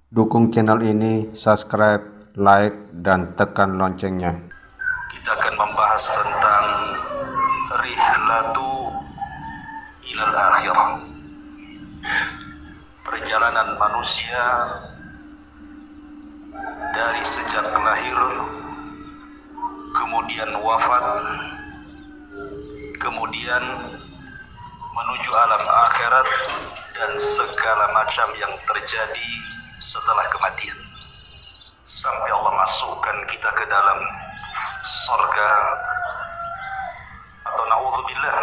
Dukung channel ini, subscribe, like, dan tekan loncengnya. Kita akan membahas tentang rihlatu ilal akhirah, perjalanan manusia dari sejak lahir, kemudian wafat, kemudian menuju alam akhirat dan segala macam yang terjadi setelah kematian, sampai Allah masukkan kita ke dalam surga, atau na'udzubillah,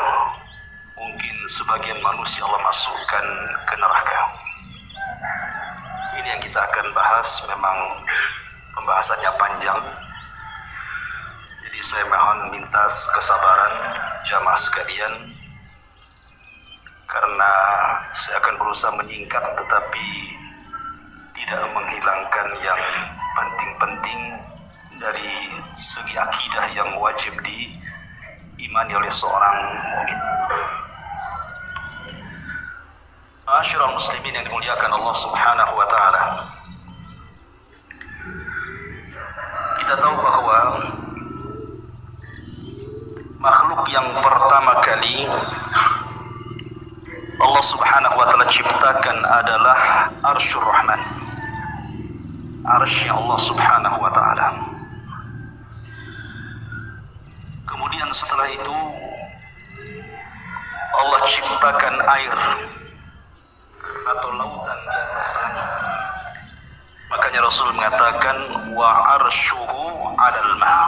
mungkin sebagian manusia Allah masukkan ke neraka. Ini yang kita akan bahas. Memang pembahasannya panjang, jadi saya mohon minta kesabaran jamaah sekalian, karena saya akan berusaha menyingkat tetapi tidak menghilangkan yang penting-penting dari segi akidah yang wajib diimani oleh seorang mukmin. Ma'asyiral muslimin yang dimuliakan Allah Subhanahu wa taala. Kita tahu bahwa makhluk yang pertama kali Allah Subhanahu wa taala ciptakan adalah Arsyur Rahman, arsy Allah Subhanahu wa taala. Kemudian setelah itu Allah ciptakan air atau lautan di atas langit. Makanya Rasul mengatakan wa arsyuhu 'alal ma',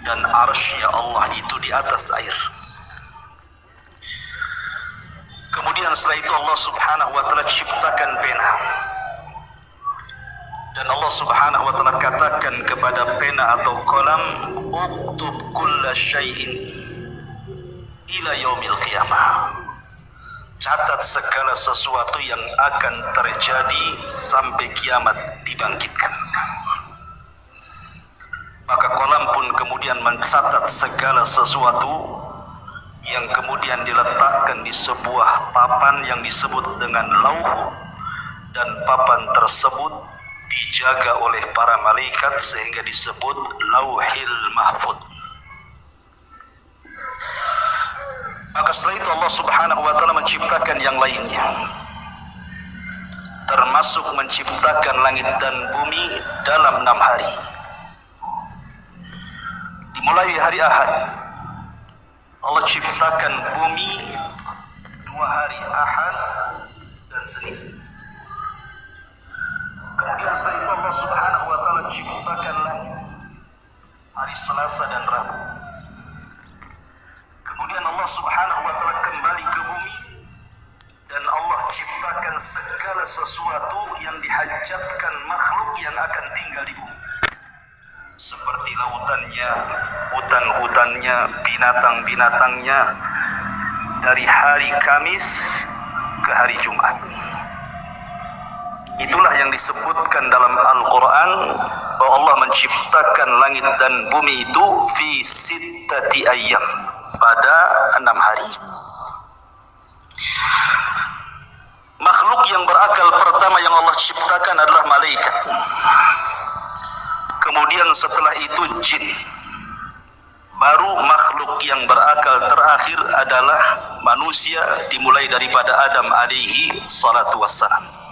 dan arsy Allah itu di atas air. Kemudian setelah itu Allah Subhanahu wa taala ciptakan pena, dan Allah Subhanahu wa taala katakan kepada pena atau kolam, uktub kulla syai'in ila yaumil qiyamah, catat segala sesuatu yang akan terjadi sampai kiamat dibangkitkan. Maka kolam pun kemudian mencatat segala sesuatu yang kemudian diletakkan di sebuah papan yang disebut dengan lauh, dan papan tersebut dijaga oleh para malaikat sehingga disebut Lauhil Mahfuz. Maka setelah itu Allah Subhanahu wa taala menciptakan yang lainnya, termasuk menciptakan langit dan bumi dalam 6 hari. Dimulai hari Ahad, Allah ciptakan bumi 2 hari Ahad dan Senin. Kemudian setelah itu Allah Subhanahu wa taala ciptakan langit hari Selasa dan Rabu. Kemudian Allah Subhanahu wa taala kembali ke bumi, dan Allah ciptakan segala sesuatu yang dihajatkan makhluk yang akan tinggal di bumi, seperti lautannya, hutan-hutannya, binatang-binatangnya, dari hari Kamis ke hari Jumat. Itulah yang disebutkan dalam Al-Quran bahwa Allah menciptakan langit dan bumi itu fi sittati ayyam, pada 6 hari. Makhluk yang berakal pertama yang Allah ciptakan adalah malaikat. Kemudian setelah itu jin. Baru makhluk yang berakal terakhir adalah manusia, dimulai daripada Adam alaihi salatu wassalam.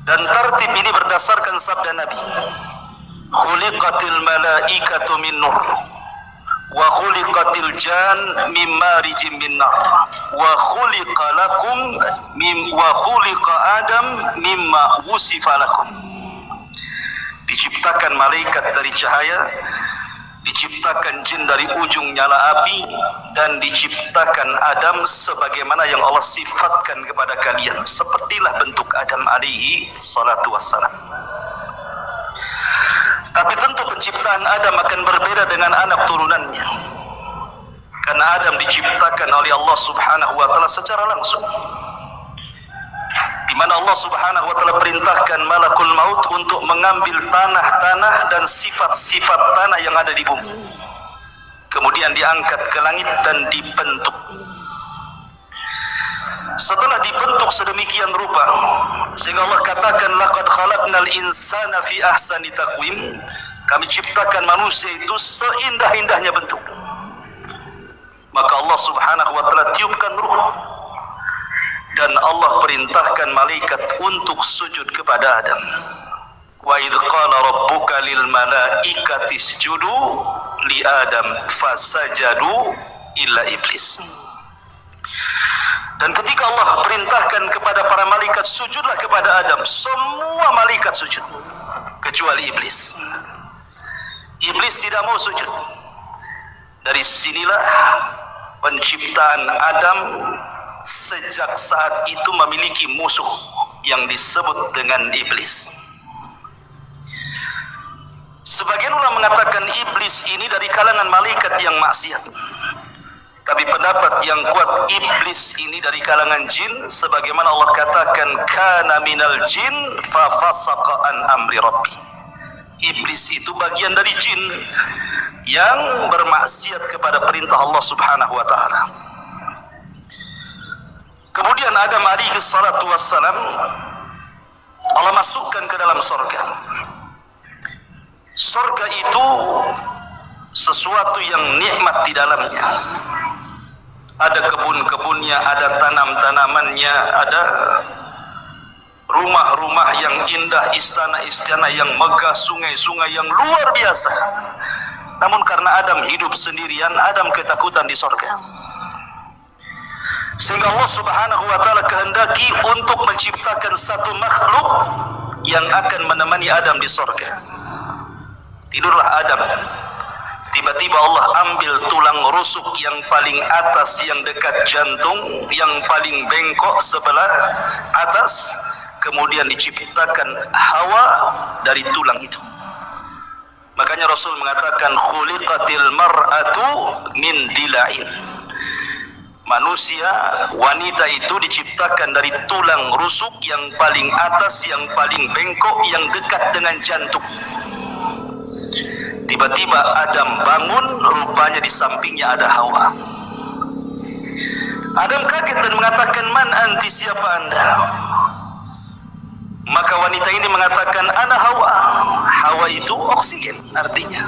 Dan tertib ini berdasarkan sabda Nabi, khuliqatil malaikatu min nur wa khuliqatil jan min marijim min nar wa khuliqa lakum wa khuliqa Adam mimma wusifa lakum. Diciptakan malaikat dari cahaya, diciptakan jin dari ujung nyala api, dan diciptakan Adam sebagaimana yang Allah sifatkan kepada kalian, sepertilah bentuk Adam alaihi salatu wassalam. Tapi tentu penciptaan Adam akan berbeda dengan anak turunannya, karena Adam diciptakan oleh Allah Subhanahu wa taala secara langsung, di mana Allah Subhanahu wa taala perintahkan malakul maut untuk mengambil tanah-tanah dan sifat-sifat tanah yang ada di bumi, kemudian diangkat ke langit dan dibentuk. Setelah dibentuk sedemikian rupa, sehingga Allah katakan laqad khalaqnal insana fi ahsani taqwim, kami ciptakan manusia itu seindah-indahnya bentuk. Maka Allah Subhanahu wa taala tiupkan ruh dan Allah perintahkan malaikat untuk sujud kepada Adam. Wa idz qala rabbuka lil malaikati isjudu li Adam fasajadu illa iblis. Dan ketika Allah perintahkan kepada para malaikat sujudlah kepada Adam, semua malaikat sujud kecuali iblis. Iblis tidak mau sujud. Dari sinilah penciptaan Adam sejak saat itu memiliki musuh yang disebut dengan iblis. Sebagian ulama mengatakan iblis ini dari kalangan malaikat yang maksiat. Tapi pendapat yang kuat, iblis ini dari kalangan jin, sebagaimana Allah katakan kana minal jin fa fasaqa an amri rabbi. Iblis itu bagian dari jin yang bermaksiat kepada perintah Allah Subhanahu wa taala. Kemudian Adam alaihi salatu wassalam Allah masukkan ke dalam surga. Surga itu sesuatu yang nikmat di dalamnya. Ada kebun-kebunnya, ada tanam-tanamannya, ada rumah-rumah yang indah, istana-istana yang megah, sungai-sungai yang luar biasa. Namun karena Adam hidup sendirian, Adam ketakutan di surga. Sehingga Allah Subhanahu wa taala kehendaki untuk menciptakan satu makhluk yang akan menemani Adam di surga. Tidurlah Adam. Tiba-tiba Allah ambil tulang rusuk yang paling atas yang dekat jantung, yang paling bengkok sebelah atas, kemudian diciptakan Hawa dari tulang itu. Makanya Rasul mengatakan khuliqatil mar'atu min dila'in. Manusia, wanita itu diciptakan dari tulang rusuk yang paling atas, yang paling bengkok, yang dekat dengan jantung. Tiba-tiba Adam bangun, rupanya di sampingnya ada Hawa. Adam kaget dan mengatakan, man anti, siapa anda? Maka wanita ini mengatakan, ana Hawa. Hawa itu oksigen artinya.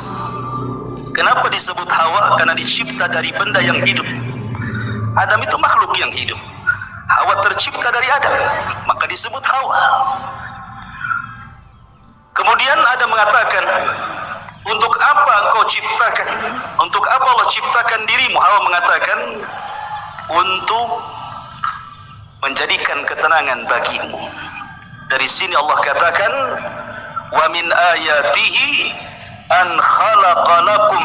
Kenapa disebut Hawa? Karena dicipta dari benda yang hidup. Adam itu makhluk yang hidup. Hawa tercipta dari Adam, maka disebut Hawa. Kemudian Adam mengatakan, untuk apa engkau ciptakan? Untuk apa Allah ciptakan dirimu? Hawa mengatakan, untuk menjadikan ketenangan bagimu. Dari sini Allah katakan, wa min ayatihi an khalaqa lakum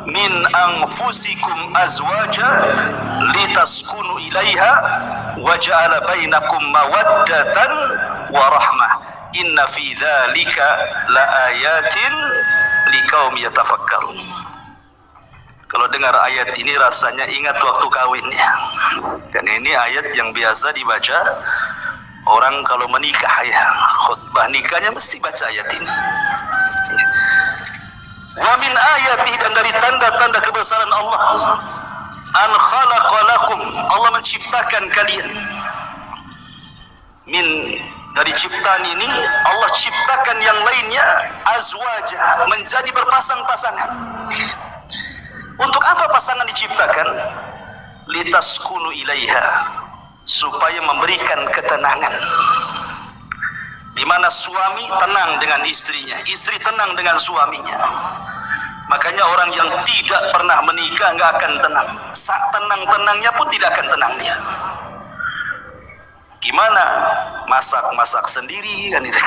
min anfusikum azwaja litaskunu ilaiha wa ja'ala bainakum mawaddatan wa rahmah. Inna fi dzalika laayatin liqaumi yatafakkarun. Kalau dengar ayat ini rasanya ingat waktu kawinnya. Dan ini ayat yang biasa dibaca orang kalau menikah ya. Khutbah nikahnya mesti baca ayat ini. Wa min ayatih, dan dari tanda-tanda kebesaran Allah, an khalaqa lakum, Allah menciptakan kalian. Dari ciptaan ini Allah ciptakan yang lainnya azwaja, menjadi berpasang-pasangan. Untuk apa pasangan diciptakan? Litaskunu ilaiha, supaya memberikan ketenangan. Di mana suami tenang dengan istrinya, istri tenang dengan suaminya. Makanya orang yang tidak pernah menikah nggak akan tenang. Saat tenang-tenangnya pun tidak akan tenang dia. Gimana? Masak sendiri kan itu.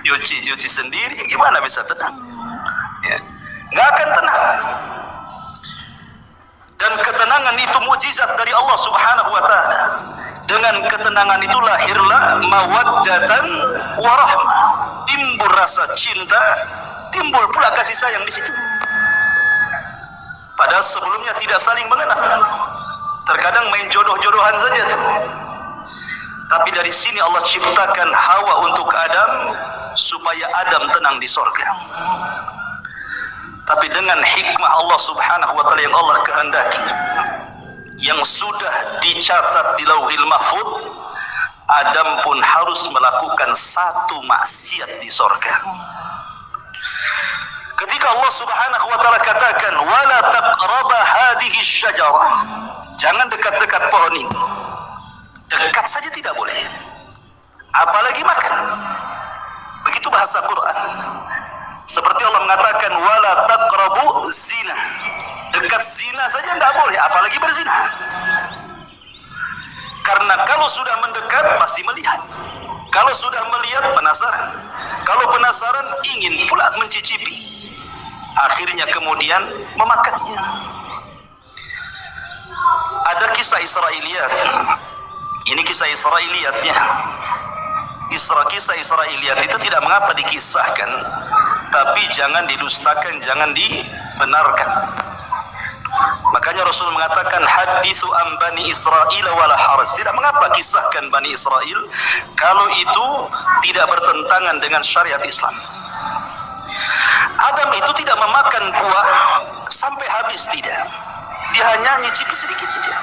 Nyuci sendiri, gimana bisa tenang? Ya. Nggak akan tenang. Dan ketenangan itu mukjizat dari Allah Subhanahu wa taala. Dengan ketenangan itu lahirlah mawaddatan wa rahmah. Timbul rasa cinta, timbul pula kasih sayang di situ. Padahal sebelumnya tidak saling mengenal. Terkadang main jodoh-jodohan saja tuh. Tapi dari sini Allah ciptakan Hawa untuk Adam supaya Adam tenang di surga. Tapi dengan hikmah Allah Subhanahu wa taala yang Allah kehendaki, yang sudah dicatat di Lauhil Mahfuz, Adam pun harus melakukan satu maksiat di sorga. Ketika Allah Subhanahu wa taala katakan wala taqraba hadhihi syajarah, jangan dekat-dekat pohon ini. Dekat saja tidak boleh, apalagi makan. Begitu bahasa Quran. Seperti Allah mengatakan wala taqrabu zina, dekat zina saja tidak boleh, apalagi berzina. Karena kalau sudah mendekat pasti melihat, kalau sudah melihat penasaran, kalau penasaran ingin pula mencicipi, akhirnya kemudian memakannya. Ada kisah Israiliyat, ini kisah Israiliyatnya. Kisah Israiliyat itu tidak mengapa dikisahkan, tapi jangan didustakan, jangan dibenarkan. Makanya Rasul mengatakan haditsu an Bani Israil wala haraj. Tidak mengapa kisahkan Bani Israel kalau itu tidak bertentangan dengan syariat Islam. Adam itu tidak memakan buah sampai habis, tidak. Dia hanya nyicipi sedikit saja.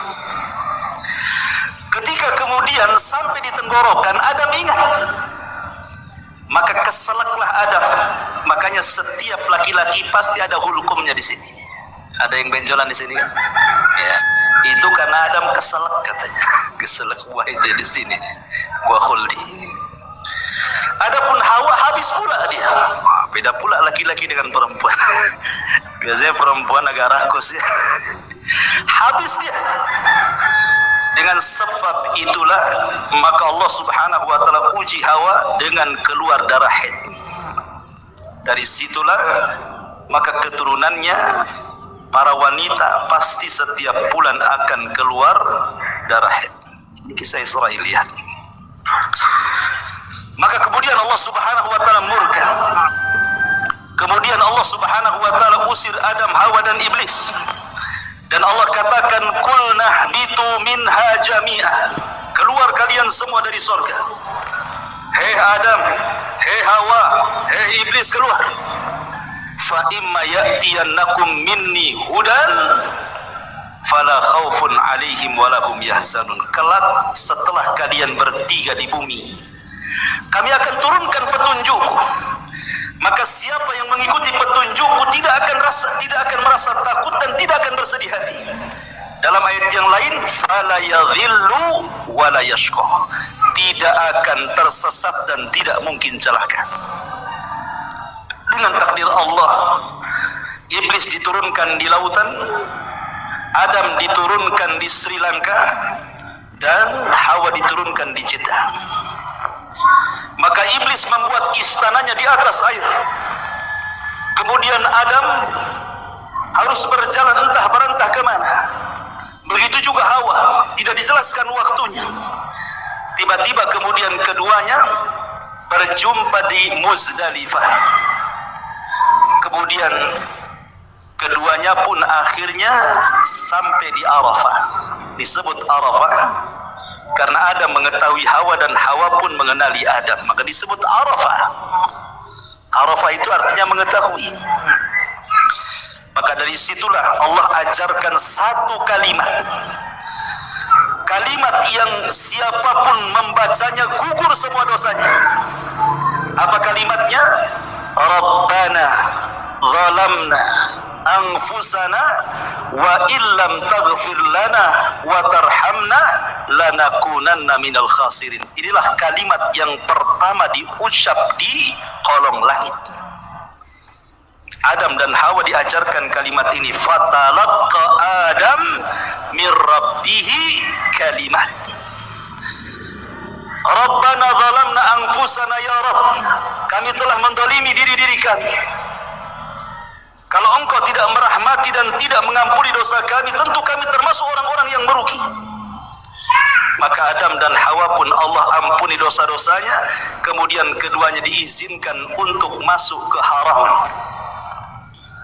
Ketika kemudian sampai di tenggorokan, Adam ingat. Maka keselaklah Adam. Makanya setiap laki-laki pasti ada hulkumnya di sini. Ada yang benjolan di sini kan? Ya, itu karena Adam keselak katanya. Keselak buah itu di sini, buah khuldi. Adapun Hawa habis pula dia. Beda pula laki-laki dengan perempuan. Biasanya perempuan agak rakus ya. Habis dia. Dengan sebab itulah maka Allah Subhanahu wa taala uji Hawa dengan keluar darah haid. Dari situlah maka keturunannya para wanita pasti setiap bulan akan keluar darah haid. Ini kisah Israiliyat. Maka kemudian Allah Subhanahu wa taala murka. Kemudian Allah Subhanahu wa taala usir Adam, Hawa dan iblis. Dan Allah katakan qulna ihbitu minha jami'ah. Keluar kalian semua dari surga. Hei Adam, hei Hawa, hei iblis, keluar. Fa imma ya'tiyannakum minni hudan fala khaufun 'alaihim wa lahum yahzanun. Kelak setelah kalian bertiga di bumi, kami akan turunkan petunjukku. Maka siapa yang mengikuti petunjukku tidak akan merasa takut dan tidak akan bersedih hati. Dalam ayat yang lain, fala yadhillu wa la yashqa. Tidak akan tersesat dan tidak mungkin celaka. Dengan takdir Allah, iblis diturunkan di lautan, Adam diturunkan di Sri Lanka, dan Hawa diturunkan di Jeddah. Maka iblis membuat istananya di atas air. Kemudian Adam harus berjalan entah berentah kemana. Begitu juga Hawa, tidak dijelaskan waktunya. Tiba-tiba kemudian keduanya berjumpa di Muzdalifah. Kemudian keduanya pun akhirnya sampai di Arafah. Disebut Arafah karena Adam mengetahui Hawa dan Hawa pun mengenali Adam, maka disebut Arafah. Arafah itu artinya mengetahui. Maka dari situlah Allah ajarkan satu kalimat. Kalimat yang siapapun membacanya gugur semua dosanya. Apa kalimatnya? Rabbana zalamna anfusana wa illam taghfir lana wa tarhamna lanakunanna minal khasirin. Inilah kalimat yang pertama diucap di kolong langit. Adam dan Hawa diajarkan kalimat ini. Fatalaqqa Adam min rabbihi kalimat. Rabbana zalamna anfusana ya Rabb. Kami telah mendolimi diri-diri kami. Kalau engkau tidak merahmati dan tidak mengampuni dosa kami, tentu kami termasuk orang-orang yang merugi. Maka Adam dan Hawa pun Allah ampuni dosa-dosanya. Kemudian keduanya diizinkan untuk masuk ke haram.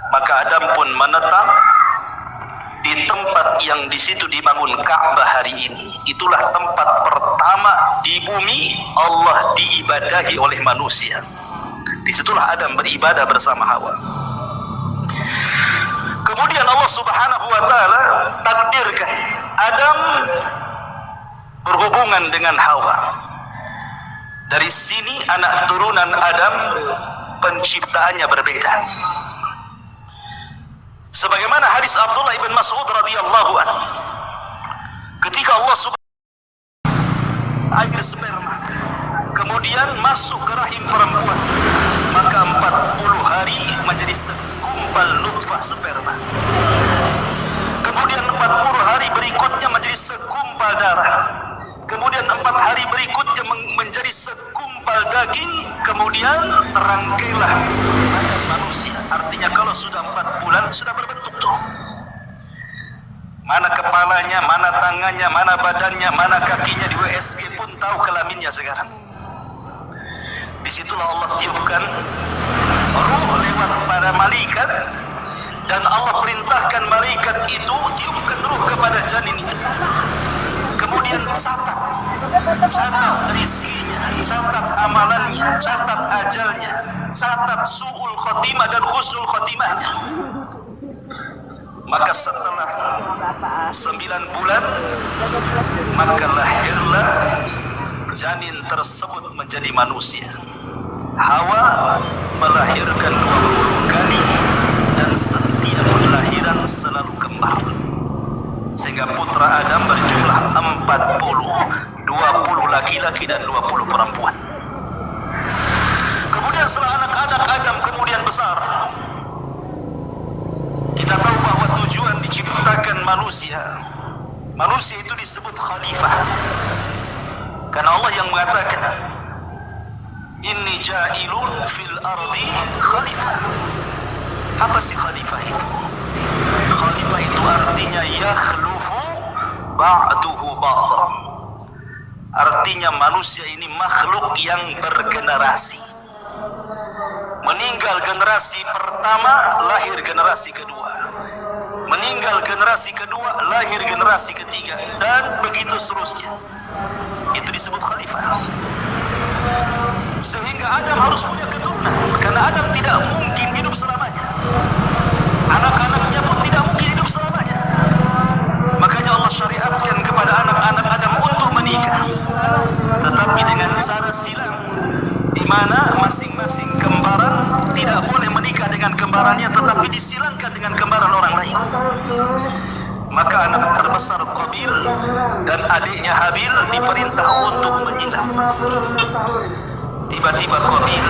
Maka Adam pun menetap di tempat yang di situ dibangun Ka'bah hari ini. Itulah tempat pertama di bumi Allah diibadahi oleh manusia. Disitulah Adam beribadah bersama Hawa. Kemudian Allah Subhanahu wa taala takdirkan Adam berhubungan dengan Hawa. Dari sini anak turunan Adam penciptaannya berbeda. Sebagaimana hadis Abdullah ibn Mas'ud radhiyallahu anhu, ketika Allah air sperma kemudian masuk ke rahim perempuan, maka 40 hari menjadi segumpal nutfah sperma. Kemudian 40 hari berikutnya menjadi segumpal darah. Kemudian 4 hari berikutnya menjadi segumpal daging. Kemudian terangkailah badan manusia. Artinya kalau sudah 4 bulan sudah berbentuk tuh. Mana kepalanya, mana tangannya, mana badannya, mana kakinya. Di WSG pun tahu kelaminnya sekarang. Disitulah Allah tiupkan ruh lewat para malaikat, dan Allah perintahkan malaikat itu tiupkan ruh kepada janin itu. Kemudian catat rizkinya, catat amalannya, catat ajalnya, catat su'ul khotimah dan husnul khotimahnya. Maka setelah 9 bulan, maka lahirlah janin tersebut menjadi manusia. Hawa melahirkan 20 kali, dan setiap kelahiran selalu kembar, sehingga putra Adam berjumlah 40, 20 laki-laki dan 20 perempuan. Kemudian setelah anak-anak Adam kemudian besar, kita tahu bahwa tujuan diciptakan manusia itu disebut khalifah, karena Allah yang mengatakan inni ja'ilun fil ardi khalifah. Apa sih khalifah itu? Khalifah itu artinya yakhlufu ba'duhu ba'dha. Artinya manusia ini makhluk yang bergenerasi. Meninggal generasi pertama, lahir generasi kedua. Meninggal generasi kedua, lahir generasi ketiga, dan begitu seterusnya. Itu disebut khalifah. Sehingga Adam harus punya keturunan, karena Adam tidak mungkin hidup selamanya. Anak-anaknya pun tidak mungkin hidup selamanya. Makanya Allah syariatkan kepada anak-anak Adam untuk menikah, tetapi dengan cara silang, di mana masing-masing kembaran tidak boleh menikah dengan kembarannya, tetapi disilangkan dengan kembaran orang lain. Maka anak terbesar Qabil dan adiknya Habil diperintah untuk menyilang. Tiba-tiba Qabil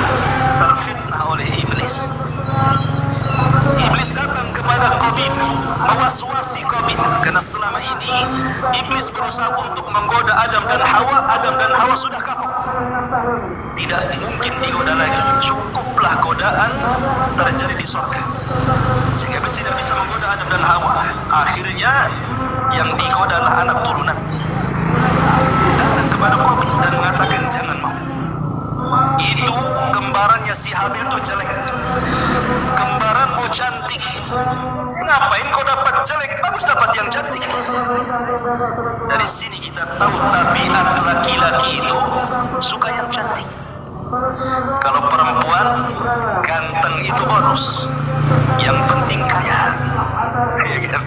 terfitnah oleh iblis. Iblis datang kepada Qabil, mewaswasi Qabil, karena selama ini iblis berusaha untuk menggoda Adam dan Hawa. Adam dan Hawa sudah kapok, tidak mungkin digoda lagi. Cukuplah godaan terjadi di surga, sehingga iblis tidak bisa menggoda Adam dan Hawa. Akhirnya yang digoda adalah anak turunannya. Datang kepada Qabil dan mengatakan jangan mau. Itu kembarannya si Habil itu jelek, kembaranmu cantik. Ngapain kau dapat jelek? Bagus dapat yang cantik. Dari sini kita tahu tabiat laki-laki itu suka yang cantik. Kalau perempuan ganteng itu bonus, yang penting kaya. Ya kan?